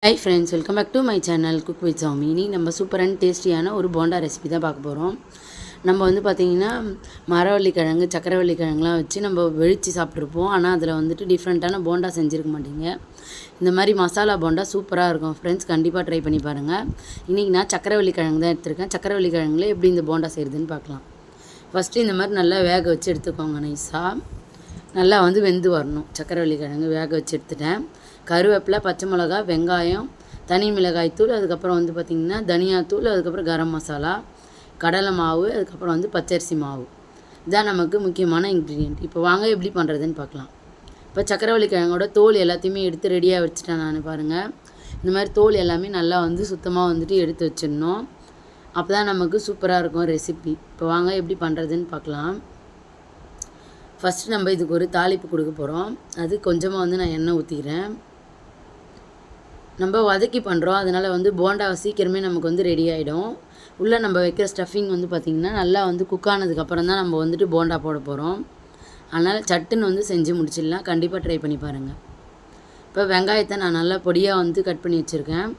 Hi friends, welcome back to my channel cook with Sami. இனி நம்ம super and டேஸ்டியான ஒரு போண்டா ரெசிபி தான் பார்க்க போகிறோம். நம்ம பார்த்திங்கன்னா மரவள்ளி கிழங்கு, சக்கரவள்ளி கிழங்குலாம் வச்சு நம்ம வெடித்து சாப்பிட்ருப்போம். ஆனால் அதில் டிஃப்ரெண்ட்டான போண்டா செஞ்சுருக்க மாட்டீங்க. இந்த மாதிரி மசாலா போண்டா சூப்பராக இருக்கும் ஃப்ரெண்ட்ஸ், கண்டிப்பாக ட்ரை பண்ணி பாருங்கள். இன்றைக்கி நான் சக்கரவள்ளி கிழங்கு தான் எடுத்திருக்கேன். சக்கரவள்ளி கிழங்குல எப்படி இந்த போண்டா செய்கிறதுன்னு பார்க்கலாம். ஃபஸ்ட்டு இந்த மாதிரி நல்லா வேக வச்சு எடுத்துக்கோங்க. நைஸாக நல்லா வெந்து வரணும். சக்கரவள்ளி கிழங்கு வேக வச்சு எடுத்துட்டேன். கருவேப்பிலை, பச்சை மிளகா, வெங்காயம், தனி மிளகாய் தூள், அதுக்கப்புறம் பார்த்திங்கன்னா தனியாத்தூள், அதுக்கப்புறம் கரம் மசாலா, கடலை மாவு, அதுக்கப்புறம் பச்சரிசி மாவு. இதான் நமக்கு முக்கியமான இன்க்ரீடியன்ட். இப்போ வாங்க எப்படி பண்ணுறதுன்னு பார்க்கலாம். இப்போ சக்கரவள்ளி கிழங்கோட தோல் எல்லாத்தையுமே எடுத்து ரெடியாக வச்சுட்டேன் நான். பாருங்கள், இந்த மாதிரி தோல் எல்லாமே நல்லா சுத்தமாக எடுத்து வச்சிடணும். அப்போ தான் நமக்கு சூப்பராக இருக்கும் ரெசிபி. இப்போ வாங்க எப்படி பண்ணுறதுன்னு பார்க்கலாம். ஃபஸ்ட்டு நம்ம இதுக்கு ஒரு தாளிப்பு கொடுக்க போகிறோம். அது கொஞ்சமாக நான் எண்ணெய் ஊற்றிக்கிறேன். நம்ம வதக்கி பண்ணுறோம், அதனால் போண்டா சீக்கிரமே நமக்கு ரெடி ஆகிடும். உள்ளே நம்ம வைக்கிற ஸ்டஃபிங் பார்த்திங்கன்னா நல்லா குக் ஆனதுக்கப்புறம் தான் நம்ம போண்டா போட போகிறோம். அதனால் சட்டுன்னு செஞ்சு முடிச்சிடலாம். கண்டிப்பாக ட்ரை பண்ணி பாருங்கள். இப்போ வெங்காயத்தை நான் நல்லா பொடியாக கட் பண்ணி வச்சுருக்கேன்.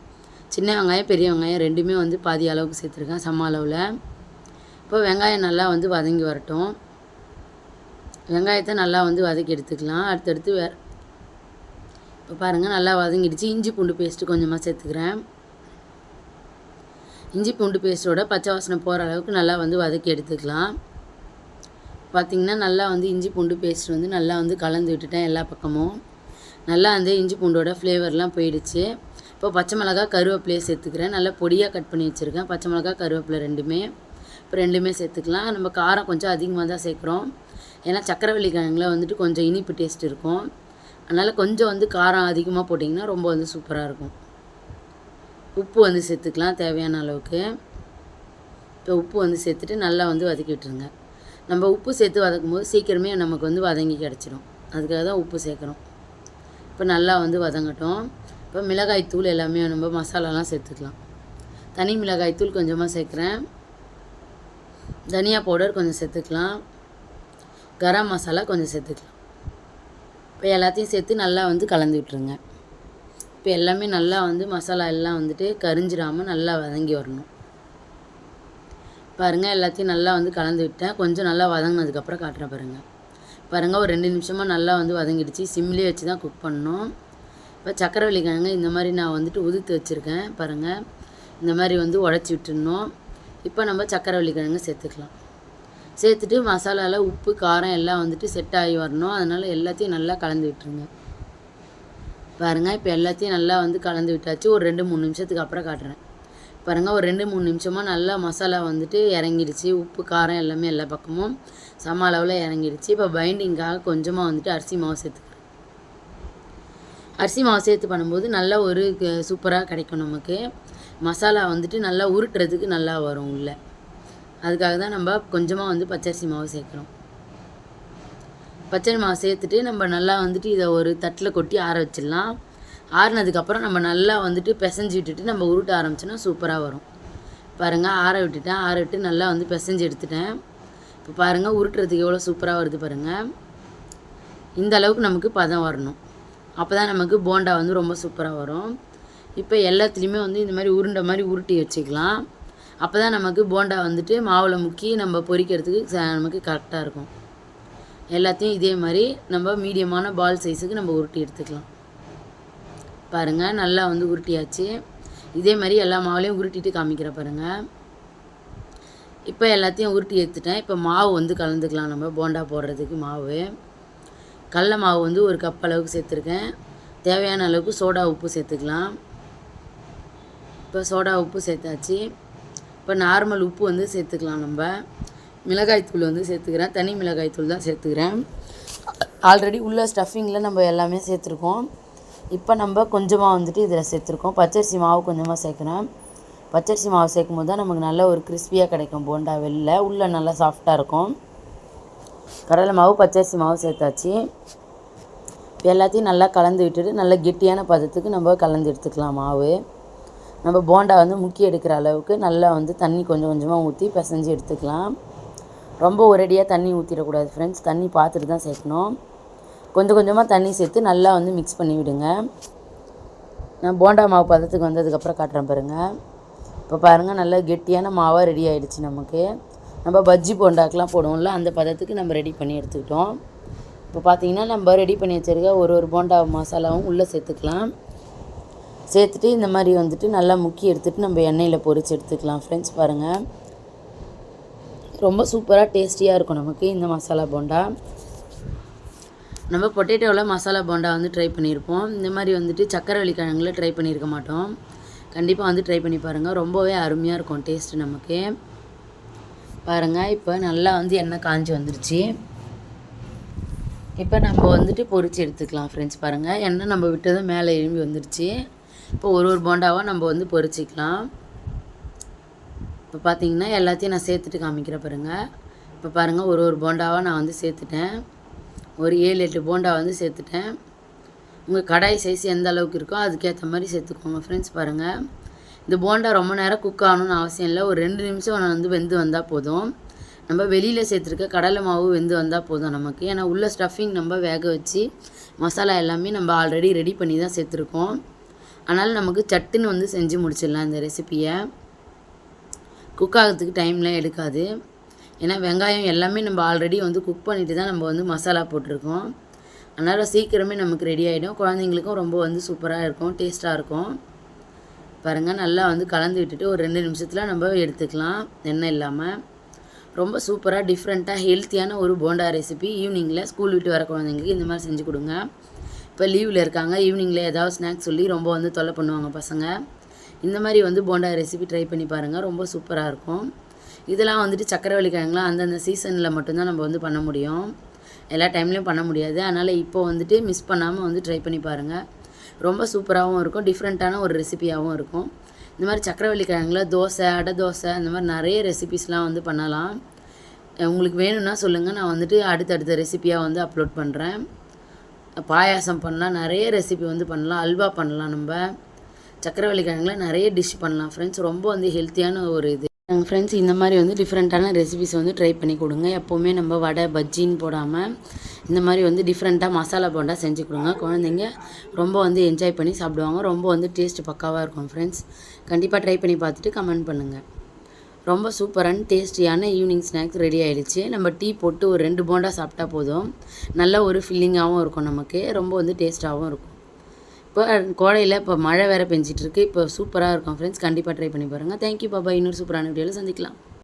சின்ன வெங்காயம், பெரிய வெங்காயம் ரெண்டுமே பாதி அளவுக்கு சேர்த்துருக்கேன், சம அளவில். இப்போ வெங்காயம் நல்லா வதங்கி வரட்டும். வெங்காயத்தை நல்லா வதக்கி எடுத்துக்கலாம். அடுத்தடுத்து இப்போ பாருங்கள், நல்லா வதங்கிடுச்சு. இஞ்சி பூண்டு பேஸ்ட்டு கொஞ்சமாக சேர்த்துக்கிறேன். இஞ்சி பூண்டு பேஸ்ட்டோட பச்சை வாசனை போகிற அளவுக்கு நல்லா வதக்கி எடுத்துக்கலாம். பார்த்திங்கன்னா நல்லா இஞ்சி பூண்டு பேஸ்ட் நல்லா கலந்து விட்டுட்டேன் எல்லா பக்கமும். நல்லா இஞ்சி பூண்டோட ஃப்ளேவர்லாம் போயிடுச்சு. இப்போ பச்சை மிளகா, கருவேப்பிலையை சேர்த்துக்கிறேன். நல்லா பொடியாக கட் பண்ணி வச்சுருக்கேன். பச்சை மிளகா, கருவேப்பிலை ரெண்டுமே. இப்போ ரெண்டுமே சேர்த்துக்கலாம். நம்ம காரம் கொஞ்சம் அதிகமாக தான் சேர்க்குறோம். ஏன்னா சக்கரவள்ளி கிழங்குல கொஞ்சம் இனிப்பு டேஸ்ட் இருக்கும். அதனால் கொஞ்சம் காரம் அதிகமாக போட்டிங்கன்னா ரொம்ப சூப்பராக இருக்கும். உப்பு சேர்த்துக்கலாம் தேவையான அளவுக்கு. இப்போ உப்பு சேர்த்துட்டு நல்லா வதக்கி விட்டுருங்க. நம்ம உப்பு சேர்த்து வதக்கும் போது சீக்கிரமே நமக்கு வதங்கி கிடச்சிடும். அதுக்காக தான் உப்பு சேர்க்குறோம். இப்போ நல்லா வதங்கட்டும். இப்போ மிளகாய் தூள் எல்லாமே நம்ம மசாலாலாம் சேர்த்துக்கலாம். தனி மிளகாய் தூள் கொஞ்சமாக சேர்க்குறேன். தனியா பவுடர் கொஞ்சம் சேர்த்துக்கலாம். கரம் மசாலா கொஞ்சம் சேர்த்துக்கலாம். இப்போ எல்லாத்தையும் சேர்த்து நல்லா கலந்து விட்டுருங்க. இப்போ எல்லாமே நல்லா மசாலா எல்லாம் கரிஞ்சிடாமல் நல்லா வதங்கி வரணும். பாருங்கள், எல்லாத்தையும் நல்லா கலந்து விட்டேன். கொஞ்சம் நல்லா வதங்கினதுக்கப்புறம் காட்டுறேன் பாருங்கள். பாருங்கள், ஒரு 2 நிமிஷமாக நல்லா வதங்கிடுச்சு. சிம்லேயே வச்சு தான் குக் பண்ணணும். இப்போ சக்கரவள்ளி கிழங்கு இந்த மாதிரி நான் உதுத்து வச்சுருக்கேன். பாருங்கள், இந்த மாதிரி உடச்சி விட்டுடணும். இப்போ நம்ம சக்கரவள்ளி கிழங்கு சேர்த்துக்கலாம். சேர்த்துட்டு மசாலாவில் உப்பு, காரம் எல்லாம் செட் ஆகி வரணும். அதனால் எல்லாத்தையும் நல்லா கலந்து விட்டுருங்க. பாருங்கள், இப்போ எல்லாத்தையும் நல்லா கலந்து விட்டாச்சு. ஒரு 2-3 நிமிஷத்துக்கு அப்புறம் காட்டுறேன். பாருங்கள், ஒரு 2-3 நிமிஷமாக நல்லா மசாலா இறங்கிடுச்சு. உப்பு, காரம் எல்லாமே எல்லா பக்கமும் சம அளவில் இறங்கிடுச்சு. இப்போ பைண்டிங்காக கொஞ்சமாக அரிசி மாவு சேர்த்துக்கிறேன். அரிசி மாவு சேர்த்து பண்ணும்போது நல்லா ஒரு சூப்பராக கிடைக்கும் நமக்கு. மசாலா நல்லா உருட்டுறதுக்கு நல்லா வரும் உள்ளே. அதுக்காக தான் நம்ம கொஞ்சமாக பச்சரிசி மாவு சேர்க்குறோம். பச்சரி மாவு சேர்த்துட்டு நம்ம நல்லா இதை ஒரு தட்டில் கொட்டி ஆற வச்சிடலாம். ஆறினதுக்கப்புறம் நம்ம நல்லா பிசைஞ்சு விட்டுட்டு நம்ம உருட்ட ஆரம்பிச்சோன்னா சூப்பராக வரும். பாருங்கள், ஆற விட்டுட்டேன். ஆற விட்டு நல்லா பிசைஞ்சு எடுத்துட்டேன். இப்போ பாருங்கள், உருட்டுறதுக்கு எவ்வளோ சூப்பராக வருது பாருங்கள். இந்த அளவுக்கு நமக்கு பதம் வரணும். அப்போ தான் நமக்கு போண்டா ரொம்ப சூப்பராக வரும். இப்போ எல்லாத்துலேயுமே இந்த மாதிரி உருண்டை மாதிரி உருட்டி வச்சுக்கலாம். அப்போ தான் நமக்கு போண்டா மாவில் முக்கி நம்ம பொரிக்கிறதுக்கு நமக்கு கரெக்டாக இருக்கும். எல்லாத்தையும் இதே மாதிரி நம்ம மீடியமான பால் சைஸுக்கு நம்ம உருட்டி எடுத்துக்கலாம். பாருங்கள், நல்லா உருட்டியாச்சு. இதே மாதிரி எல்லா மாவுலேயும் உருட்டிட்டு காமிக்கிற பாருங்கள். இப்போ எல்லாத்தையும் உருட்டி எடுத்துட்டேன். இப்போ மாவு கலந்துக்கலாம். நம்ம போண்டா போடுறதுக்கு மாவு கடல மாவு ஒரு கப் அளவுக்கு சேர்த்துருக்கேன். தேவையான அளவுக்கு சோடா உப்பு சேர்த்துக்கலாம். இப்போ சோடா உப்பு சேர்த்தாச்சு. இப்போ நார்மல் உப்பு சேர்த்துக்கலாம். நம்ம மிளகாய்த்தூள் சேர்த்துக்கிறேன். தனி மிளகாய்த்தூள் தான் சேர்த்துக்கிறேன். ஆல்ரெடி உள்ள ஸ்டஃபிங்கில் நம்ம எல்லாமே சேர்த்துருக்கோம். இப்போ நம்ம கொஞ்சமாக இதில் சேர்த்துருக்கோம். பச்சரிசி மாவு கொஞ்சமாக சேர்க்குறேன். பச்சரிசி மாவு சேர்க்கும் போது தான் நமக்கு நல்ல ஒரு கிறிஸ்பியாக கிடைக்கும் போண்டா. வெளில உள்ளே நல்லா சாஃப்டாக இருக்கும். கடலை மாவு, பச்சரிசி மாவு சேர்த்தாச்சு. இப்போ எல்லாத்தையும் நல்லா கலந்து விட்டுட்டு நல்லா கெட்டியான பதத்துக்கு நம்ம கலந்து எடுத்துக்கலாம். மாவு நம்ம போண்டா முக்கி எடுக்கிற அளவுக்கு நல்லா தண்ணி கொஞ்சம் கொஞ்சமாக ஊற்றி பிசைஞ்சு எடுத்துக்கலாம். ரொம்ப ஒரேடியாக தண்ணி ஊற்றிடக்கூடாது ஃப்ரெண்ட்ஸ். தண்ணி பார்த்துட்டு தான் சேர்க்கணும். கொஞ்சம் கொஞ்சமாக தண்ணி சேர்த்து நல்லா மிக்ஸ் பண்ணி விடுங்க. நான் போண்டா மாவு பதத்துக்கு வந்ததுக்கப்புறம் காட்டுறேன் பாருங்கள். இப்போ பாருங்கள் நல்லா கெட்டியான மாவாக ரெடி ஆகிடுச்சு நமக்கு. நம்ம பஜ்ஜி போண்டாக்கெலாம் போடுவோம்ல அந்த பதத்துக்கு நம்ம ரெடி பண்ணி எடுத்துக்கிட்டோம். இப்போ பார்த்திங்கன்னா நம்ம ரெடி பண்ணி வச்சுருக்க ஒரு போண்டா மசாலாவும் உள்ளே சேர்த்துக்கலாம். சேர்த்துட்டு இந்த மாதிரி வந்துட்டு நல்லா முக்கி எடுத்துகிட்டு நம்ம எண்ணெயில் பொரித்து எடுத்துக்கலாம் ஃப்ரெண்ட்ஸ். பாருங்கள் ரொம்ப சூப்பராக டேஸ்டியாக இருக்கும் நமக்கு இந்த மசாலா போண்டா. நம்ம பொட்டேட்டோவில் மசாலா போண்டா வந்து ட்ரை பண்ணியிருப்போம். இந்த மாதிரி வந்துட்டு சக்கரவள்ளி கிழங்குல ட்ரை பண்ணியிருக்க மாட்டோம். கண்டிப்பாக வந்து ட்ரை பண்ணி பாருங்கள். ரொம்பவே அருமையாக இருக்கும் டேஸ்ட்டு நமக்கு. பாருங்கள் இப்போ நல்லா வந்து எண்ணெய் காஞ்சி வந்துருச்சு. இப்போ நம்ம வந்துட்டு பொரித்து எடுத்துக்கலாம் ஃப்ரெண்ட்ஸ். பாருங்கள் எண்ணெய் நம்ம விட்டதும் மேலே எழும்பி வந்துருச்சு. இப்போ ஒரு போண்டாவாக நம்ம வந்து பொரிச்சிக்கலாம். இப்போ பார்த்திங்கன்னா எல்லாத்தையும் நான் சேர்த்துட்டு காமிக்கிறேன் பாருங்கள். இப்போ பாருங்கள் ஒரு போண்டாவாக நான் வந்து சேர்த்துட்டேன். ஒரு 7-8 போண்டா வந்து சேர்த்துட்டேன். உங்கள் கடாய் சைஸ் எந்த அளவுக்கு இருக்கோ அதுக்கேற்ற மாதிரி சேர்த்துக்கோங்க ஃப்ரெண்ட்ஸ். பாருங்கள் இந்த போண்டா ரொம்ப நேரம் குக் ஆகணும்னு அவசியம் இல்லை. ஒரு 2 நிமிஷம் வந்து வெந்து வந்தால் போதும். நம்ம வெளியில் சேர்த்துருக்க கடலை மாவு வெந்து வந்தால் போதும் நமக்கு. ஏன்னா உள்ள ஸ்டஃபிங் நம்ம வேக வச்சு மசாலா எல்லாமே நம்ம ஆல்ரெடி ரெடி பண்ணி தான் சேர்த்துருக்கோம். அதனால் நமக்கு சட்டுன்னு வந்து செஞ்சு முடிச்சிடலாம் இந்த ரெசிப்பியை. குக் ஆகிறதுக்கு டைம்லாம் எடுக்காது. ஏன்னா வெங்காயம் எல்லாமே நம்ம ஆல்ரெடி வந்து குக் பண்ணிவிட்டு தான் நம்ம வந்து மசாலா போட்டிருக்கோம். அதனால் சீக்கிரமே நமக்கு ரெடி ஆகிடும். குழந்தைங்களுக்கும் ரொம்ப வந்து சூப்பராக இருக்கும், டேஸ்ட்டாக இருக்கும். பாருங்கள் நல்லா வந்து கலந்து விட்டுட்டு ஒரு 2 நிமிஷத்தில் நம்ம எடுத்துக்கலாம் எண்ணெய் இல்லாமல். ரொம்ப சூப்பராக டிஃப்ரெண்ட்டாக ஹெல்த்தியான ஒரு போண்டா ரெசிபி. ஈவினிங்கில் ஸ்கூல் விட்டு வர குழந்தைங்களுக்கு இந்த மாதிரி செஞ்சு கொடுங்க. இப்போ லீவில் இருக்காங்க, ஈவினிங்கில் ஏதாவது ஸ்நாக்ஸ் சொல்லி ரொம்ப வந்து தொல்லை பண்ணுவாங்க பசங்க. இந்த மாதிரி வந்து போண்டா ரெசிபி ட்ரை பண்ணி பாருங்கள். ரொம்ப சூப்பராக இருக்கும். இதெல்லாம் வந்துட்டு சக்கரவள்ளி கிழங்குலாம் அந்தந்த சீசனில் மட்டும்தான் நம்ம வந்து பண்ண முடியும். எல்லா டைம்லேயும் பண்ண முடியாது. அதனால் இப்போ வந்துட்டு மிஸ் பண்ணாமல் வந்து ட்ரை பண்ணி பாருங்கள். ரொம்ப சூப்பராகவும் இருக்கும், டிஃப்ரெண்ட்டான ஒரு ரெசிபியாகவும் இருக்கும். இந்த மாதிரி சக்கரவள்ளி கிழங்குல தோசை, அடை தோசை இந்த மாதிரி நிறைய ரெசிபிஸ்லாம் வந்து பண்ணலாம். உங்களுக்கு வேணும்னா சொல்லுங்கள், நான் வந்துட்டு அடுத்தடுத்த ரெசிபியாக வந்து அப்லோட் பண்ணுறேன். பாயாசம் பண்ணலாம், நிறைய ரெசிபி வந்து பண்ணலாம். அல்வா பண்ணலாம். நம்ம சக்கரவள்ளி கிழங்குல நிறைய டிஷ் பண்ணலாம் ஃப்ரெண்ட்ஸ். ரொம்ப வந்து ஹெல்த்தியான ஒரு இது. எங்கள் ஃப்ரெண்ட்ஸ் இந்த மாதிரி வந்து டிஃப்ரெண்ட்டான ரெசிபிஸ் வந்து ட்ரை பண்ணி கொடுங்க. எப்போவுமே நம்ம வடை பஜ்ஜின்னு போடாமல் இந்த மாதிரி வந்து டிஃப்ரெண்ட்டாக மசாலா போண்டா செஞ்சு கொடுங்க. குழந்தைங்க ரொம்ப வந்து என்ஜாய் பண்ணி சாப்பிடுவாங்க. ரொம்ப வந்து டேஸ்ட்டு பக்காவாக இருக்கும் ஃப்ரெண்ட்ஸ். கண்டிப்பாக ட்ரை பண்ணி பார்த்துட்டு கமெண்ட் பண்ணுங்கள். ரொம்ப சூப்பரான டேஸ்டியான ஈவினிங் ஸ்நாக்ஸ் ரெடி ஆகிடுச்சு. நம்ம டீ போட்டு ஒரு 2 போண்டா சாப்பிட்டா போதும். நல்ல ஒரு ஃபில்லிங்காகவும் இருக்கும் நமக்கு. ரொம்ப வந்து டேஸ்ட்டாகவும் இருக்கும். இப்போ கோடையில் இப்போ மழை வேறு பெஞ்சிட்ருக்கு. இப்போ சூப்பராக இருக்கும் ஃப்ரெண்ட்ஸ். கண்டிப்பாக ட்ரை பண்ணி பாருங்கள். தேங்க்யூ பாபா. இன்னொரு சூப்பரான வீடியோவில் சந்திக்கலாம்.